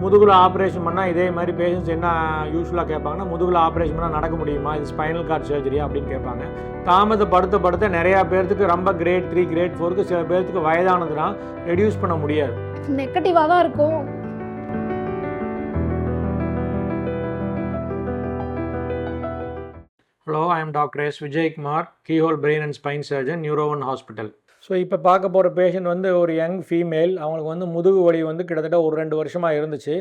முதுகில் ஆப்ரேஷன் பண்ணால் இதே மாதிரி பேஷண்ட்ஸ் என்ன யூஸ்வலாக கேட்பாங்கன்னா, முதுகில் ஆப்ரேஷன் பண்ணால் நடக்க முடியுமா, இது ஸ்பைனல் கார்டு சர்ஜரியா அப்படின்னு கேட்பாங்க. தாமதப்படுத்த நிறையா பேர்த்துக்கு ரொம்ப கிரேட் 3 கிரேட் 4க்கு சில பேர்த்துக்கு வயதானதுன்னா ரெடியூஸ் பண்ண முடியாது. நெகட்டிவாக தான் இருக்கும். Hello, I am doctor S Vijayakumar, keyhole brain and spine surgeon, Neuro One hospital. So இப்போ பார்க்க போகிற பேஷண்ட் வந்து ஒரு யங் ஃபீமேல். அவங்களுக்கு வந்து முதுகு வலி வந்து கிட்டத்தட்ட ஒரு 2 வருஷமாக இருந்துச்சு.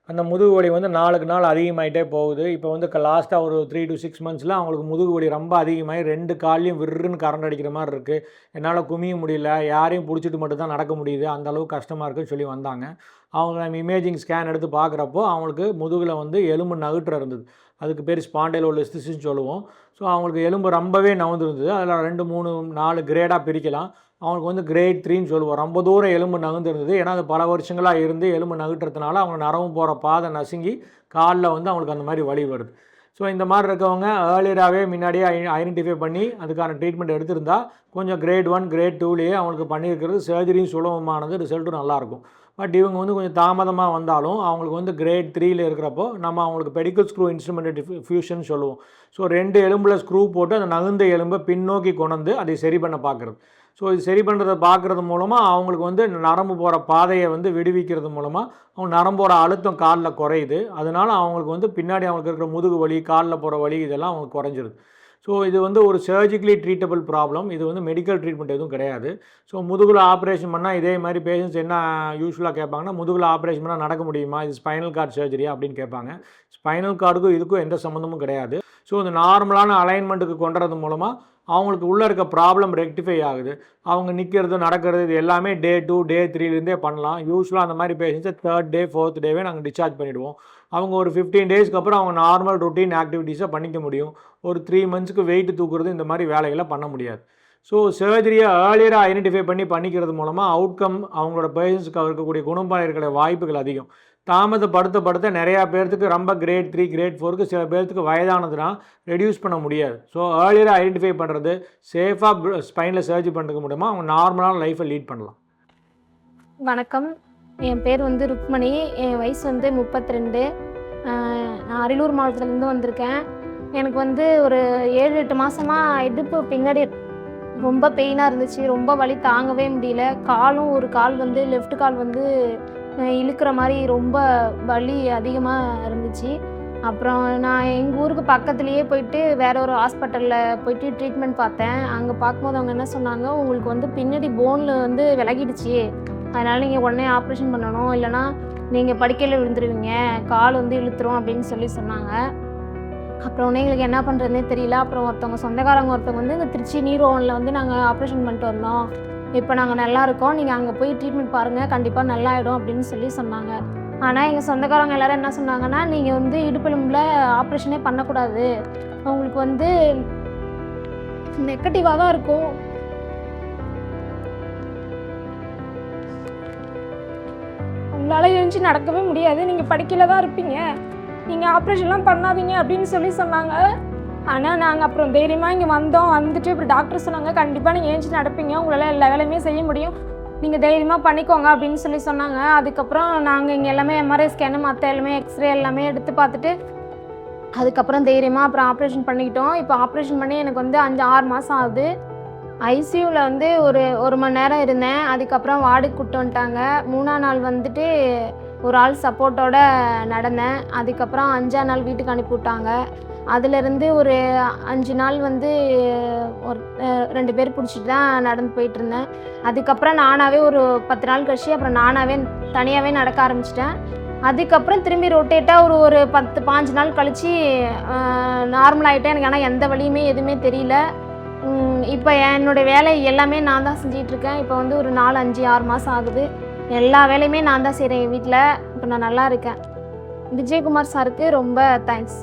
அந்த முதுகு வலி வந்து நாளுக்கு நாள் அதிகமாகிட்டே போகுது. இப்போ வந்து லாஸ்ட்டாக ஒரு 3 to 6 monthஸில் அவங்களுக்கு முதுகு வலி ரொம்ப அதிகமாகி 2 கால்லையும் விருன்னு கரண்ட் அடிக்கிற மாதிரி இருக்குது. என்னால் குமிய முடியல, யாரையும் பிடிச்சிட்டு மட்டும் தான் நடக்க முடியுது, அந்த அளவுக்கு கஷ்டமாக இருக்குன்னு சொல்லி வந்தாங்க. அவங்க நம்ம இமேஜிங் ஸ்கேன் எடுத்து பார்க்குறப்போ அவங்களுக்கு முதுகில் வந்து எலும்பு நகுற்ற இருந்தது. அதுக்கு பேர் ஸ்பாண்டைலோலிஸ்டிஸ்ன்னு சொல்லுவோம். ஸோ அவங்களுக்கு எலும்பு ரொம்பவே நகர்ந்துருந்தது. அதில் 2, 3, 4 கிரேடாக பிரிக்கலாம். அவங்களுக்கு வந்து கிரேட் 3ன்னு சொல்லுவோம். ரொம்ப தூரம் எலும்பு நகர்ந்துருந்தது. ஏன்னா அது பல வருஷங்களாக இருந்து எலும்பு நகட்டுறதுனால அவங்க நரம்பு போகிற பாதை நசுங்கி காலில் வந்து அவங்களுக்கு அந்த மாதிரி வலி வருது. ஸோ இந்த மாதிரி இருக்கவங்க ஏர்லியராகவே முன்னாடியே ஐடென்டிஃபை பண்ணி அதுக்கான ட்ரீட்மெண்ட் எடுத்திருந்தால் கொஞ்சம் கிரேட் 1 கிரேட் 2லேயே அவங்களுக்கு பண்ணியிருக்கிறது சர்ஜரியும் சுலபமானது, ரிசல்ட்டும் நல்லாயிருக்கும். பட் இவங்க வந்து கொஞ்சம் தாமதமாக வந்தாலும் அவங்களுக்கு வந்து கிரேட் 3ல் இருக்கிறப்போ நம்ம அவங்களுக்கு பெடிக்கல் ஸ்க்ரூ இன்ஸ்ட்ருமெண்ட் ஃபியூஷன் சொல்லுவோம். ஸோ 2 எலும்பில் ஸ்க்ரூ போட்டு அந்த நகுந்த எலும்பை பின்னோக்கி கொண்டு அதை சரி பண்ண பார்க்குறது. ஸோ இது சரி பண்ணுறதை பார்க்குறது மூலமாக அவங்களுக்கு வந்து நரம்பு போகிற பாதையை வந்து விடுவிக்கிறது மூலமாக அவங்க நரம்போட அழுத்தம் காலில் குறையுது. அதனால் அவங்களுக்கு வந்து பின்னாடி அவங்களுக்கு இருக்கிற முதுகு வலி, காலில் போகிற வலி இதெல்லாம் அவங்களுக்கு குறைஞ்சிருது. ஸோ இது வந்து ஒரு சர்ஜிக்கலி ட்ரீட்டபிள் ப்ராப்ளம். இது வந்து மெடிக்கல் ட்ரீட்மெண்ட் எதுவும் கிடையாது. ஸோ முதுகில் ஆப்ரேஷன் பண்ணால் இதே மாதிரி பேஷண்ட்ஸ் என்ன யூஸ்வலாக கேட்பாங்கன்னா, முதுகில் ஆப்ரேஷன் பண்ணால் நடக்க முடியுமா, இது ஸ்பைனல் கார்டு சர்ஜரியா அப்படின்னு கேட்பாங்க. ஸ்பைனல் கார்டுக்கும் இதுக்கும் எந்த சம்மந்தமும் கிடையாது. ஸோ இந்த நார்மலான அலைன்மெண்ட்டுக்கு கொண்டுறது மூலமாக அவங்களுக்கு உள்ளே இருக்க ப்ராப்ளம் ரெக்டிஃபை ஆகுது. அவங்க நிற்கிறது, நடக்கிறது இது எல்லாமே டே 2, டே 3லேருந்தே பண்ணலாம். யூஸ்வலாக அந்த மாதிரி பேஷண்ட்ஸை 3rd டே 4th டேவே நாங்கள் டிஸ்சார்ஜ் பண்ணிவிடுவோம். அவங்க ஒரு 15 டேஸ்க்கு அப்புறம் அவங்க நார்மல் ரொட்டீன் ஆக்டிவிட்டீஸை பண்ணிக்க முடியும். ஒரு 3 monthsக்கு வெயிட் தூக்குறது இந்த மாதிரி வேலைகளை பண்ண முடியாது. ஸோ சர்ஜரியை ஏர்லியராக ஐடென்டிஃபை பண்ணிக்கிறது மூலமாக அவுட்கம் அவங்களோட பேஷண்ட்ஸுக்கு இருக்கக்கூடிய குணமாக இருக்கிற வாய்ப்புகள் அதிகம். தாமதப்படுத்த நிறையா பேர்த்துக்கு ரொம்ப கிரேட் 3 கிரேட் 4க்கு சில பேர்த்துக்கு வயதானதுன்னா ரெடியூஸ் பண்ண முடியாது. ஸோ ஏர்லியராக ஐடென்டிஃபை பண்ணுறது, சேஃபாக ஸ்பைனில் சர்ஜரி பண்ணுறதுக்கு மூலமாக அவங்க நார்மலான லைஃப்பை லீட் பண்ணலாம். வணக்கம், என் பேர் வந்து ருக்மணி. என் வயசு வந்து 32. நான் அரியலூர் மாவட்டத்துலேருந்து வந்திருக்கேன். எனக்கு வந்து ஒரு 7-8 மாதமாக இடுப்பு பின்னாடி ரொம்ப பெயினாக இருந்துச்சு. ரொம்ப வலி தாங்கவே முடியல. ஒரு கால் வந்து லெஃப்ட் கால் வந்து இழுக்கிற மாதிரி ரொம்ப வலி அதிகமாக இருந்துச்சு. அப்புறம் நான் எங்கள் ஊருக்கு பக்கத்துலேயே போயிட்டு வேறு ஒரு ஹாஸ்பிட்டலில் போயிட்டு ட்ரீட்மெண்ட் பார்த்தேன். அங்கே பார்க்கும்போது அவங்க என்ன சொன்னாங்க, உங்களுக்கு வந்து பின்னாடி போனில் வந்து விலகிடுச்சு, அதனால் நீங்கள் உடனே ஆப்ரேஷன் பண்ணணும், இல்லைனா நீங்கள் படுக்கையில் விழுந்துருவீங்க, கால் வந்து இழுத்துரும் அப்படின்னு சொன்னாங்க. அப்புறம் உடனே எங்களுக்கு என்ன பண்ணுறதுனே தெரியல. அப்புறம் சொந்தக்காரங்க வந்து இந்த திருச்சி நியூரோவனில் வந்து நாங்கள் ஆப்ரேஷன் பண்ணிட்டு வந்தோம், இப்போ நாங்கள் நல்லா இருக்கோம், நீங்கள் அங்கே போய் ட்ரீட்மெண்ட் பாருங்கள், கண்டிப்பாக நல்லா ஆகிடும் அப்படின்னு சொன்னாங்க. ஆனால் எங்கள் சொந்தக்காரங்க எல்லோரும் என்ன சொன்னாங்கன்னா, நீங்கள் வந்து இடுப்பெலும்பில் ஆப்ரேஷனே பண்ணக்கூடாது, உங்களுக்கு வந்து நெகட்டிவாக தான் இருக்கும், உங்களால் எழுந்துச்சு நடக்கவே முடியாது, நீங்கள் படிக்கையில் தான் இருப்பீங்க, நீங்கள் ஆப்ரேஷன்லாம் பண்ணாதீங்க அப்படின்னு சொன்னாங்க. ஆனால் நாங்கள் அப்புறம் தைரியமாக இங்கே வந்துட்டு இப்படி டாக்டர் சொன்னாங்க, கண்டிப்பாக நீங்கள் ஏஞ்சி நடப்பீங்க, உங்களால் எல்லா வேலையுமே செய்ய முடியும், நீங்கள் தைரியமாக பண்ணிக்கோங்க அப்படின்னு சொன்னாங்க. அதுக்கப்புறம் நாங்கள் இங்கே எல்லாமே எம்ஆர்ஐ ஸ்கேனு மற்ற எல்லாமே எக்ஸ்ரே எல்லாமே எடுத்து பார்த்துட்டு அதுக்கப்புறம் தைரியமாக அப்புறம் ஆப்ரேஷன் பண்ணிக்கிட்டோம். இப்போ ஆப்ரேஷன் பண்ணி எனக்கு வந்து 5-6 மாதம் ஆகுது. ஐசியூவில் வந்து ஒரு மணி நேரம் இருந்தேன். அதுக்கப்புறம் வார்டுக்கு கூப்பிட்டு வந்துட்டாங்க. 3ஆம் நாள் வந்துட்டு ஒரு ஆள் சப்போர்ட்டோடு நடந்தேன். அதுக்கப்புறம் 5ஆம் நாள் வீட்டுக்கு அனுப்பிவிட்டாங்க. அதிலேருந்து ஒரு 5 நாள் வந்து ஒரு 2 பேர் பிடிச்சிட்டு தான் நடந்து போயிட்டுருந்தேன். அதுக்கப்புறம் நானாகவே ஒரு 10 நாள் கழிச்சு அப்புறம் நானாகவே தனியாகவே நடக்க ஆரம்பிச்சிட்டேன். அதுக்கப்புறம் திரும்பி ரொட்டேட்டாக ஒரு 10-15 நாள் கழித்து நார்மல் ஆகிட்டேன். எனக்கு ஆனால் எந்த வழியுமே எதுவுமே தெரியல. இப்போ என்னோடய வேலை எல்லாமே நான் தான் செஞ்சிகிட்ருக்கேன். இப்போ வந்து ஒரு 4-5-6 மாதம் ஆகுது. எல்லா வேலையுமே நான் தான் செய்கிறேன் என் வீட்டில். இப்போ நான் நல்லா இருக்கேன். விஜயகுமார் சாருக்கு ரொம்ப தேங்க்ஸ்.